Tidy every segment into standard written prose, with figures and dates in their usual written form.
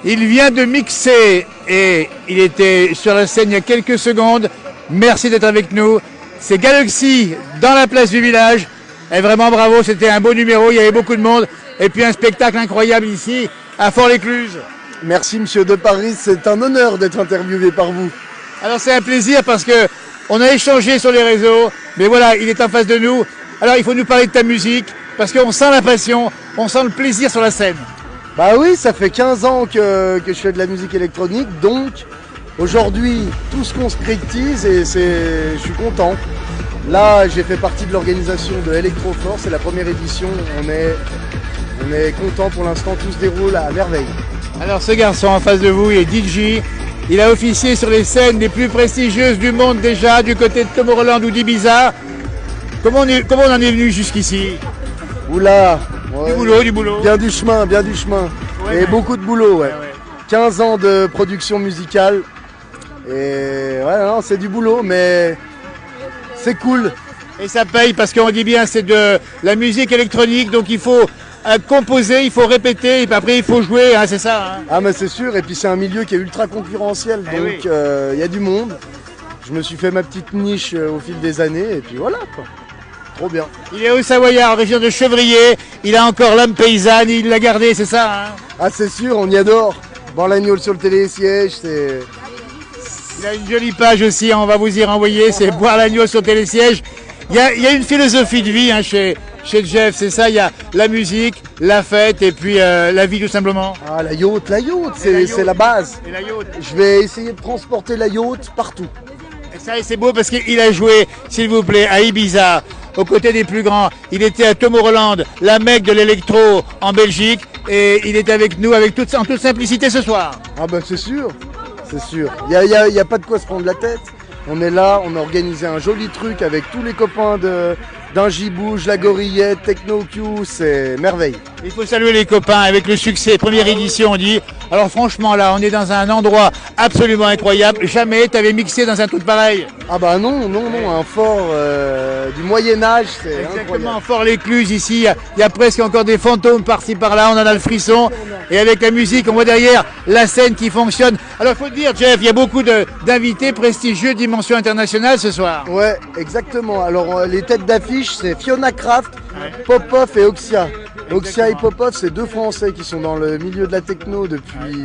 Il vient de mixer et il était sur la scène il y a quelques secondes. Merci d'être avec nous. C'est Galaxy dans la place du village. Et vraiment bravo, c'était un beau numéro, il y avait beaucoup de monde. Et puis un spectacle incroyable ici à Fort-l'Écluse. Merci Monsieur de Paris, c'est un honneur d'être interviewé par vous. Alors c'est un plaisir parce que on a échangé sur les réseaux, mais voilà, il est en face de nous. Alors il faut nous parler de ta musique parce qu'on sent la passion, on sent le plaisir sur la scène. Bah oui, ça fait 15 ans que je fais de la musique électronique, donc aujourd'hui tout se concrétise et je suis content. Là, j'ai fait partie de l'organisation de Electroforce, c'est la première édition, on est content pour l'instant, tout se déroule à merveille. Alors ce garçon en face de vous, il est DJ, il a officié sur les scènes les plus prestigieuses du monde déjà, du côté de Tomorrowland ou d'Ibiza. Comment on en est venu jusqu'ici? Oula, ouais, du boulot. Bien du chemin. Ouais, et beaucoup de boulot, ouais. 15 ans de production musicale. Et ouais, non, c'est du boulot, mais c'est cool. Et ça paye parce qu'on dit bien c'est de la musique électronique, donc il faut composer, il faut répéter, et puis après il faut jouer, hein, c'est ça. Hein. Ah mais c'est sûr, et puis c'est un milieu qui est ultra concurrentiel, donc y a du monde. Je me suis fait ma petite niche au fil des années, et puis voilà quoi. Trop bien. Il est au Savoyard, en région de Chevrier, il a encore l'âme paysanne, il l'a gardé, c'est ça hein. Ah c'est sûr, on y adore. Bon l'agneau sur le télésiège, c'est... Il a une jolie page aussi, on va vous y renvoyer, c'est boire l'agneau sur le télésiège. Il y a une philosophie de vie hein, chez Jeff, c'est ça, il y a la musique, la fête et puis la vie tout simplement. Ah la yacht, c'est la base. Et la yacht. Je vais essayer de transporter la yacht partout. Et ça c'est beau parce qu'il a joué, s'il vous plaît, à Ibiza, aux côtés des plus grands. Il était à Tomorrowland, la mecque de l'électro en Belgique, et il est avec nous en toute simplicité ce soir. Ah ben c'est sûr, c'est sûr. Il y a pas de quoi se prendre la tête. On est là, on a organisé un joli truc avec tous les copains d'un Gibouge, la Gorillette, Techno Q, c'est merveille. Il faut saluer les copains avec le succès, première édition on dit. Alors franchement là, on est dans un endroit absolument incroyable. Jamais tu avais mixé dans un truc pareil. Ah bah non, un fort du Moyen-Âge, c'est exactement, Fort-l'Écluse ici, il y a presque encore des fantômes par-ci par-là, on en a le frisson. Et avec la musique, on voit derrière la scène qui fonctionne. Alors il faut te dire Jeff, il y a beaucoup d'invités prestigieux, dimension internationale ce soir. Ouais, exactement. Alors les têtes d'affiche, c'est Fiona Kraft, Popov et Oxia. Oxia et Popov, c'est deux Français qui sont dans le milieu de la techno depuis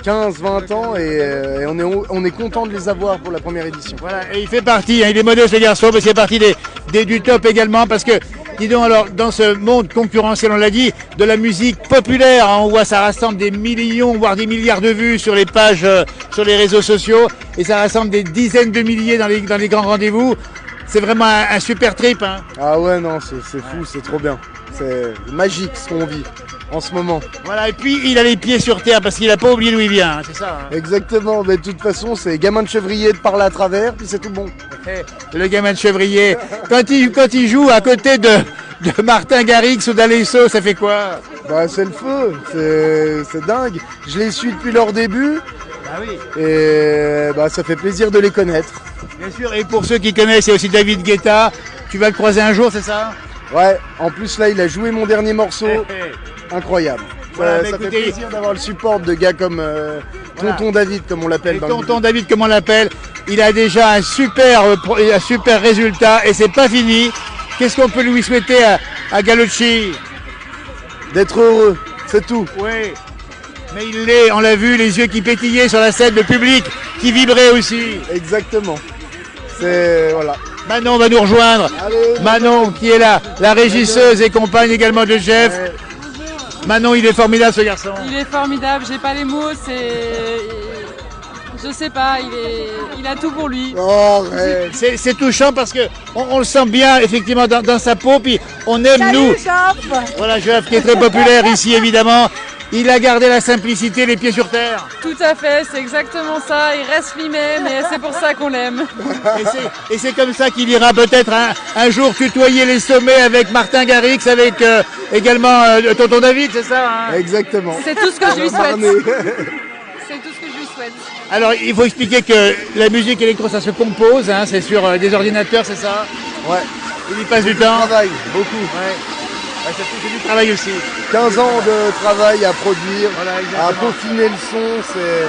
15-20 ans et on est content de les avoir pour la première édition. Voilà, et il fait partie, hein, il est modeste le garçon, mais il fait partie du top également parce que, dis donc alors, dans ce monde concurrentiel, on l'a dit, de la musique populaire, hein, on voit ça rassemble des millions, voire des milliards de vues sur les pages, sur les réseaux sociaux, et ça rassemble des dizaines de milliers dans les grands rendez-vous. C'est vraiment un super trip. Hein. Ah ouais, non, c'est fou, c'est trop bien. C'est magique ce qu'on vit en ce moment. Voilà, et puis il a les pieds sur terre parce qu'il n'a pas oublié d'où il vient, hein, c'est ça. Hein. Exactement, mais de toute façon, c'est gamin de chevrier de par là à travers, puis c'est tout bon. Le gamin de chevrier, quand il joue à côté de Martin Garrix ou d'Alesso, ça fait quoi? Bah c'est le feu, c'est dingue. Je les suis depuis leur début. Ah oui. Et bah ça fait plaisir de les connaître. Bien sûr, et pour ceux qui connaissent, il y a aussi David Guetta. Tu vas le croiser un jour, c'est ça? Ouais, en plus là il a joué mon dernier morceau. Incroyable. Voilà, ça fait plaisir d'avoir le support de gars comme Tonton David, comme on l'appelle. Tonton David, comme on l'appelle, il a déjà un super résultat et c'est pas fini. Qu'est-ce qu'on peut lui souhaiter à Galucci? D'être heureux, c'est tout. Oui, mais il l'est, on l'a vu, les yeux qui pétillaient sur la scène, le public qui vibrait aussi. Exactement. C'est voilà. Manon va nous rejoindre. Allez, Manon qui est là, la régisseuse et compagne également de Jeff. Ouais. Manon, il est formidable ce garçon. Il est formidable, j'ai pas les mots, je sais pas, il a tout pour lui. Oh, c'est touchant parce que on le sent bien effectivement dans sa peau, puis on aime. Salut, nous. Jeff. Voilà Jeff qui est très populaire ici évidemment. Il a gardé la simplicité, les pieds sur terre. Tout à fait, c'est exactement ça. Il reste lui-même et c'est pour ça qu'on l'aime. Et c'est comme ça qu'il ira peut-être un jour tutoyer les sommets avec Martin Garrix, avec également Tonton David, c'est ça hein? Exactement. C'est tout ce que je lui souhaite. C'est tout ce que je lui souhaite. Alors il faut expliquer que la musique électro ça se compose, hein, c'est sur des ordinateurs, c'est ça? Ouais. Il y passe du temps. Il travaille beaucoup. Ouais. Ouais, ça fait du travail aussi. 15 ans de travail à produire, Voilà, à exactement. peaufiner le son, c'est...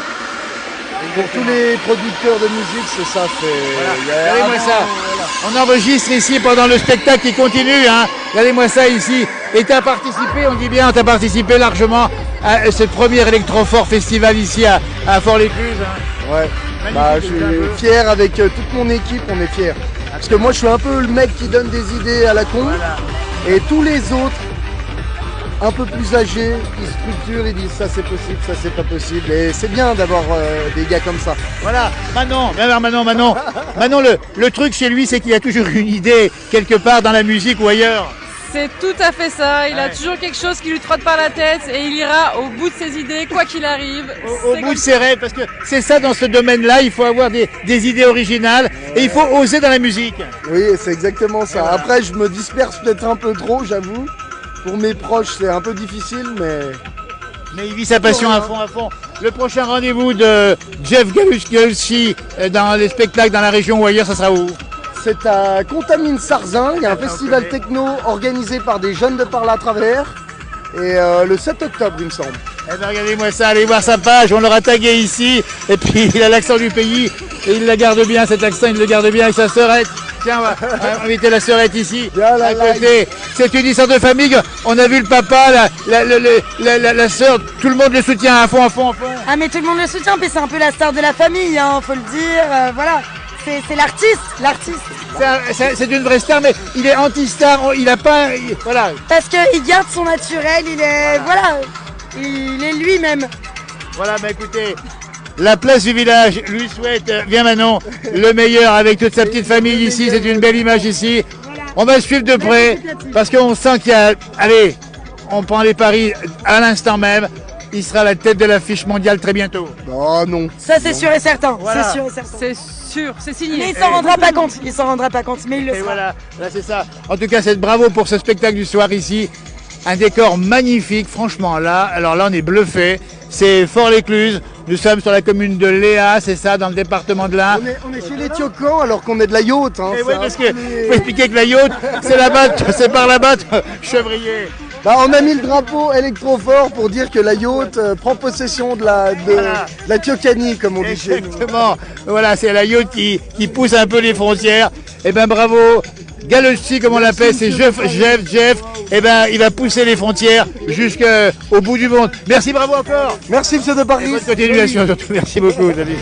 Pour tous les producteurs de musique, c'est ça. Regardez-moi ça. On enregistre ici pendant le spectacle qui continue. Hein. Regardez-moi ça ici. Et tu as participé, on dit bien, tu as participé largement à ce premier Electrofort Festival ici à Fort-les-Cluses. Hein. Ouais. Magnifique, Bah, je c'est un peu. suis fier avec toute mon équipe, on est fiers. Parce que moi, je suis un peu le mec qui donne des idées à la con. Voilà. Et tous les autres, un peu plus âgés, ils structurent, ils disent ça c'est possible, ça c'est pas possible. Et c'est bien d'avoir des gars comme ça. Voilà, Manon, le truc chez lui, c'est qu'il a toujours une idée quelque part dans la musique ou ailleurs. C'est tout à fait ça. Il a Ouais. toujours quelque chose qui lui trotte par la tête et il ira au bout de ses idées, quoi qu'il arrive. Au C'est bout comme de ses rêves, parce que c'est ça dans ce domaine-là, il faut avoir des idées originales et il faut oser dans la musique. Oui, c'est exactement ça. voilà. Après, je me disperse peut-être un peu trop, j'avoue. Pour mes proches, c'est un peu difficile, mais Mais il vit sa passion à fond. Le prochain rendez-vous de Jeff Galucci dans les spectacles dans la région ou ailleurs, ça sera où? c'est à Contamine-Sarzin. Il y a un festival techno organisé par des jeunes de par là à travers. Et le 7 octobre, il me semble. Eh ben regardez-moi ça, allez voir sa page, on l'aura tagué ici, et puis il a l'accent du pays, et il la garde bien, cet accent, il le garde bien avec sa sœurette. Tiens, on va inviter la sœurette ici, Bien, là, à là, côté. C'est une histoire de famille, on a vu le papa, la sœur, tout le monde le soutient à fond. Ah mais tout le monde le soutient, puis c'est un peu la star de la famille, hein, faut le dire, voilà. C'est l'artiste. C'est une vraie star, mais il est anti-star, il a pas... voilà. Parce qu'il garde son naturel, il est, voilà, il est lui-même. Voilà, bah écoutez, la place du village lui souhaite, viens Manon, le meilleur avec toute sa petite famille ici, c'est une belle image ici. On va suivre de près, parce qu'on sent qu'il y a... Allez, on prend les paris à l'instant même, il sera à la tête de l'affiche mondiale très bientôt. Oh non. Ça c'est sûr et certain, Voilà. c'est sûr et certain. C'est sûr, c'est signé. Mais il s'en rendra pas compte, mais il le Et sera. voilà, là c'est ça. En tout cas, c'est bravo pour ce spectacle du soir ici. Un décor magnifique, franchement là. Alors là, on est bluffé. C'est Fort-les-Cluses. Nous sommes sur la commune de Léa, c'est ça, dans le département de l'Ain. On est chez les Tiocan alors qu'on est de la yacht. Hein. Et C'est oui, un parce peu que les- faut expliquer que la yacht, c'est là-bas, c'est par là-bas, Chevrier. Bah, on a mis le drapeau électrofort pour dire que la yacht prend possession de la Tiocanie, comme on dit chez nous. Exactement. Voilà, c'est la yacht qui pousse un peu les frontières. Eh ben bravo. Galucci, comme on l'appelle, c'est Jeff. Eh ben, il va pousser les frontières jusqu'au bout du monde. Merci, bravo encore. Merci, monsieur de Paris. Bonne continuation surtout. Merci beaucoup. Salut.